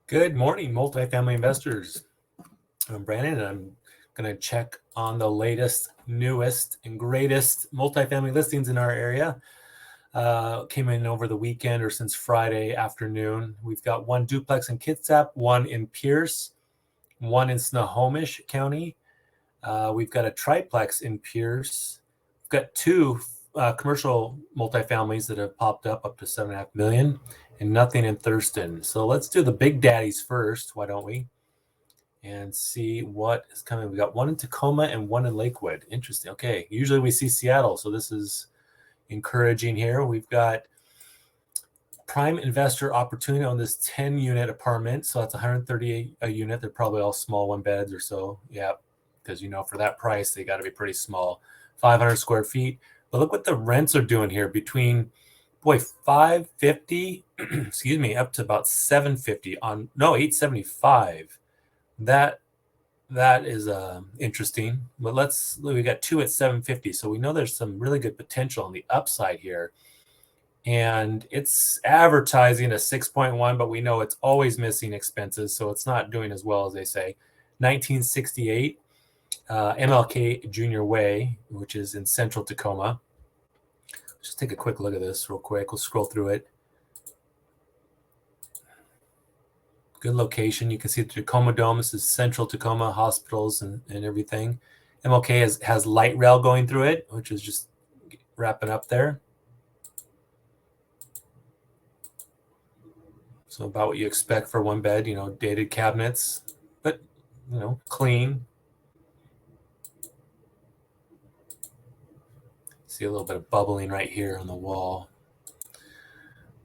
Good morning, multifamily investors. I'm Brandon, and I'm going to check on the latest, newest, and greatest multifamily listings in our area. Came in over the weekend or since Friday afternoon. We've got one duplex in Kitsap, one in Pierce, one in Snohomish County. We've got a triplex in Pierce. We've got two commercial multifamilies that have popped up to $7.5 million, and nothing in Thurston. So let's do the big daddies first. Why don't we? And see what is coming. We got one in Tacoma and one in Lakewood. Interesting. Okay. Usually we see Seattle, so this is encouraging here. We've got prime investor opportunity on this 10-unit apartment. So that's 138 a unit. They're probably all small one beds or so. Yeah, because for that price, they got to be pretty small. 500 square feet. But look what the rents are doing here between, 550, excuse me, up to about 750 875. That is interesting. But we got two at 750. So we know there's some really good potential on the upside here. And it's advertising a 6.1, but we know it's always missing expenses. So it's not doing as well as they say. 1968 MLK Junior Way, which is in central Tacoma. Just take a quick look at this real quick. We'll scroll through it. Good location. You can see the Tacoma Dome. This is central Tacoma, hospitals and everything. MLK has light rail going through it, which is just wrapping up there. So about what you expect for one bed, dated cabinets, but, clean. See a little bit of bubbling right here on the wall.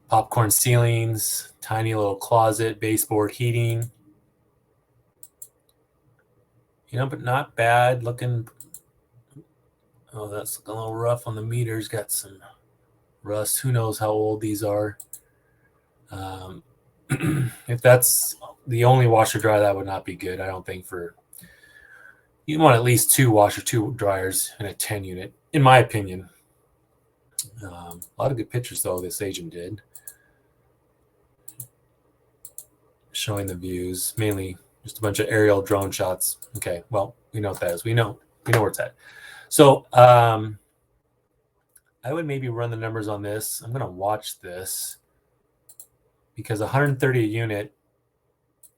Popcorn ceilings, tiny little closet, baseboard heating. But not bad looking. Oh, that's a little rough on the meters. Got some rust. Who knows how old these are. If that's the only washer dryer, that would not be good. I don't think you want at least two washer, two dryers in a 10 unit, in my opinion. A lot of good pictures though this agent did, showing the views, mainly just a bunch of aerial drone shots. Okay, well, we know what that is. We know where it's at. So I would maybe run the numbers on this. I'm going to watch this because 130 a unit,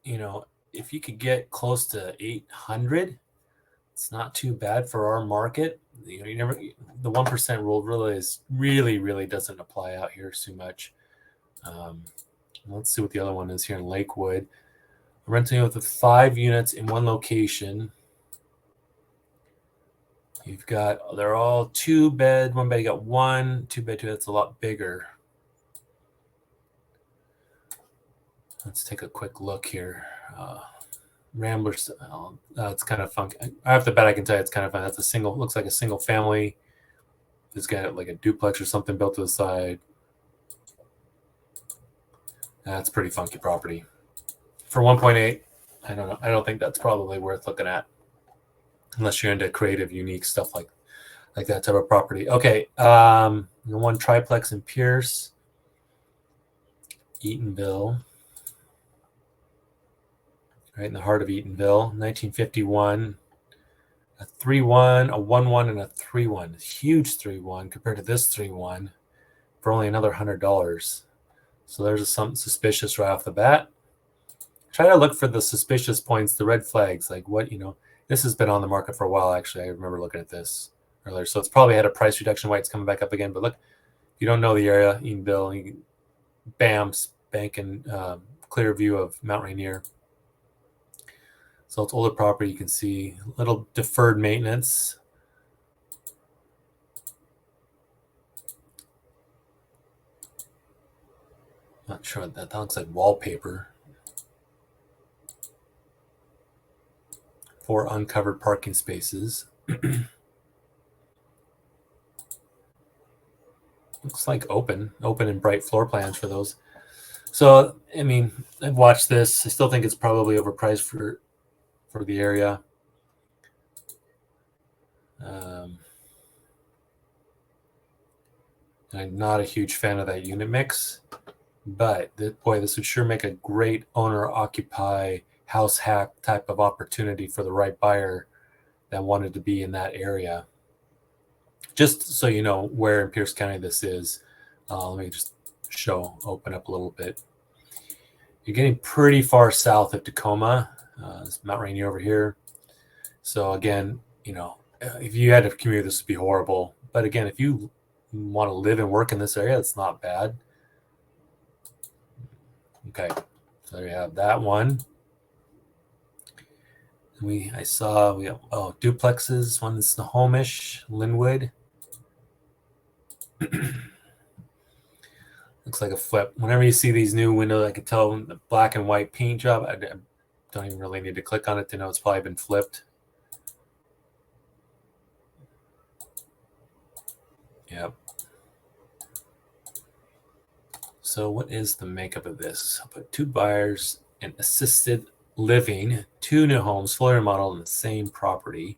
if you could get close to 800, it's not too bad for our market. The 1% rule really doesn't apply out here too much. Let's see what the other one is here in Lakewood. I'm renting with 5 units in one location. They're all 2-bed, 1 bed. You got 1, 2-bed, 2. That's a lot bigger. Let's take a quick look here. Ramblers, it's kind of funky. I have to bet I can tell you it's kind of fun. That's looks like a single family. It's got like a duplex or something built to the side. That's pretty funky property. For 1.8, I don't know. I don't think that's probably worth looking at unless you're into creative, unique stuff like that type of property. Okay, one triplex in Pierce, Eatonville, right in the heart of Eatonville, 1951. A 3-1, a 1-1, and a 3-1. Huge 3-1 compared to this 3-1 for only another $100. So there's something suspicious right off the bat. Try to look for the suspicious points, the red flags, like what, this has been on the market for a while, actually. I remember looking at this earlier. So it's probably had a price reduction, why it's coming back up again. But look, if you don't know the area, Eatonville, bam, bank and clear view of Mount Rainier. So it's older property. You can see little deferred maintenance. Not sure what that looks like. Wallpaper. 4 uncovered parking spaces. Looks like open and bright floor plans for those. So, I've watched this. I still think it's probably overpriced for the area. I'm not a huge fan of that unit mix. But boy, this would sure make a great owner-occupy house hack type of opportunity for the right buyer that wanted to be in that area. Just so you know where in Pierce County this is, let me just open up a little bit. You're getting pretty far south of Tacoma. It's Mount Rainier over here. So again, if you had to commute, this would be horrible. But again, if you want to live and work in this area, it's not bad. Okay, so there you have that one. I saw we have duplexes. One in Snohomish, Linwood. Looks like a flip. Whenever you see these new windows, I can tell the black and white paint job. I don't even really need to click on it to know it's probably been flipped. Yep. So what is the makeup of this? I'll put 2 buyers and assisted living, 2 new homes, fully remodeled in the same property.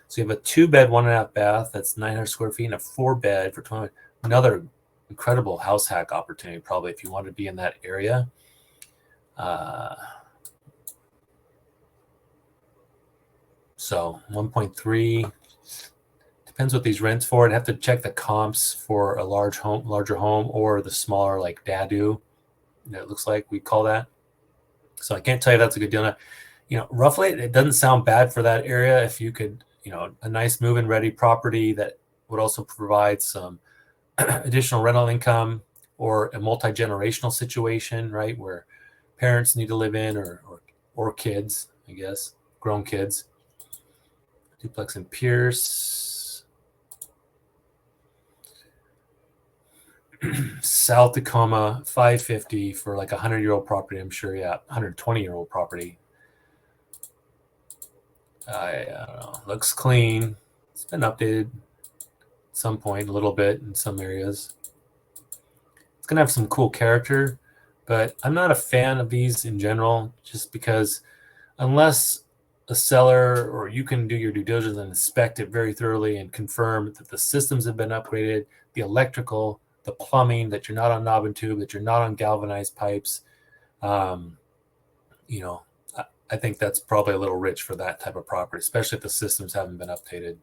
So you have a 2-bed, 1.5 bath. That's 900 square feet, and a 4-bed for 20. Another incredible house hack opportunity, probably, if you want to be in that area. So 1.3. Depends what these rents for. I'd have to check the comps for a larger home, or the smaller, like Dadu. It looks like we call that. So I can't tell you that's a good deal. Roughly, it doesn't sound bad for that area. If you could, a nice move-in ready property that would also provide some additional rental income, or a multi-generational situation, right, where parents need to live in, or kids, I guess, grown kids. Duplex in Pierce. South Tacoma, 550 for like a 100-year-old property. I'm sure, 120-year-old property. I don't know. Looks clean. It's been updated at some point, a little bit in some areas. It's gonna have some cool character, but I'm not a fan of these in general, just because unless a seller or you can do your due diligence and inspect it very thoroughly and confirm that the systems have been upgraded, the electrical, the plumbing, that you're not on knob and tube, that you're not on galvanized pipes, I think that's probably a little rich for that type of property, especially if the systems haven't been updated.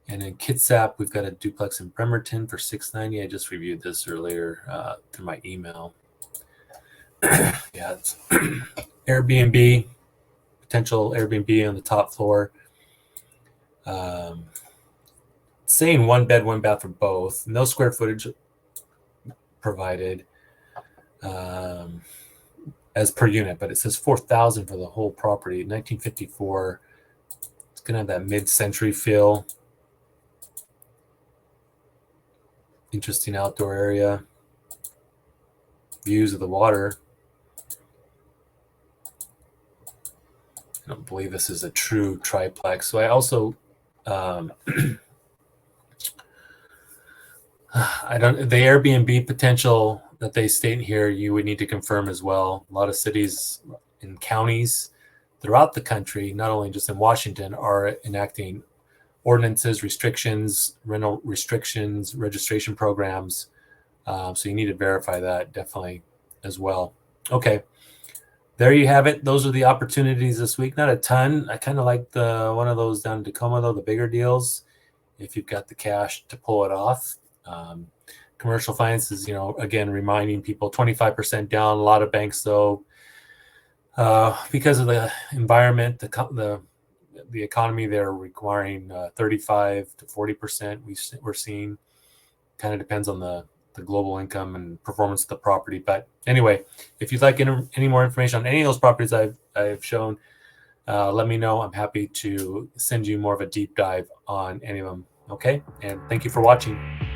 And in Kitsap, we've got a duplex in Bremerton for $690. I just reviewed this earlier through my email. It's Airbnb, potential Airbnb on the top floor. Saying 1 bed, 1 bath for both. No square footage provided as per unit, but it says 4,000 for the whole property. 1954. It's gonna have that mid-century feel. Interesting outdoor area. Views of the water. I don't believe this is a true triplex. So I also the Airbnb potential that they state here, you would need to confirm as well. A lot of cities and counties throughout the country, not only just in Washington, are enacting ordinances, restrictions, rental restrictions, registration programs. So you need to verify that definitely as well. Okay, there you have it. Those are the opportunities this week. Not a ton. I kind of like the one of those down in Tacoma, though, the bigger deals, if you've got the cash to pull it off. Commercial finance is, again, reminding people 25% down. A lot of banks, though, because of the environment, the economy, they're requiring 35 to 40%. We're seeing, kind of depends on the global income and performance of the property. But anyway, if you'd like any more information on any of those properties I've shown, let me know. I'm happy to send you more of a deep dive on any of them. Okay, and thank you for watching.